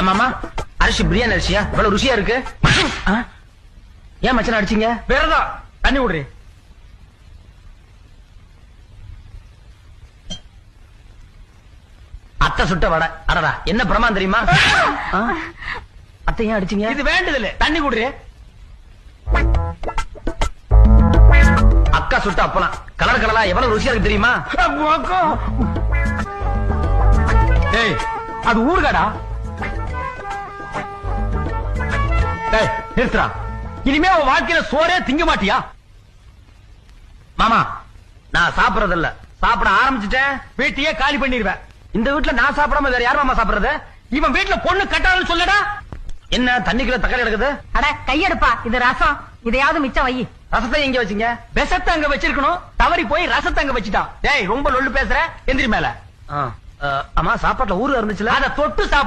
மாமா அரிசி பிரியாணி அரிசியா இவ்வளவு ருசியா இருக்கு? ஏன் மச்சான் அடிச்சீங்க? வேறதான் தண்ணி விடுறி. அத்தை சுட்ட வடை. அடடா என்ன பிரமான் தெரியுமா? அத்தை ஏன் அடிச்சீங்க? இது வேண்டதில்ல, தண்ணி குடுறி. அக்கா சுட்ட அப்பலாம் கலர் கலரா எவ்வளவு ருசியா இருக்கு தெரியுமா? ஏய் அது ஊர்காடா. ஏய் நிறுத்துறா. இனிமே உன் வாழ்க்கையில சோறே திங்க மாட்டியா? மாமா நான் சாப்பிடறது இல்ல, சாப்பிட ஆரம்பிச்சுட்டேன் வீட்டையே காலி பண்ணிடுவேன். இந்த வீட்டுல நான் சாப்பிடாம வேற யார் மாமா சாப்பிடுறது? இவன் வீட்டுல பொண்ணு கட்டாதுன்னு சொல்லடா. என்ன தண்ணிக்குள்ள தக்காளி எடுக்குது? அட கையெடுப்பா, இது ரசம், இதையாவது மிச்சம் வை. ரசத்தை எங்க வச்சீங்க? விஷத்தை அங்க வச்சிருக்கணும், தவறி போய் ரசத்தை அங்க வச்சுட்டான். டேய் ரொம்ப லொள்ளு பேசுற, எந்திரி மேல. ஆமா சாப்பாட்டுல ஊரு இருந்துச்சுல, அதை தொட்டு சாப்பிடு.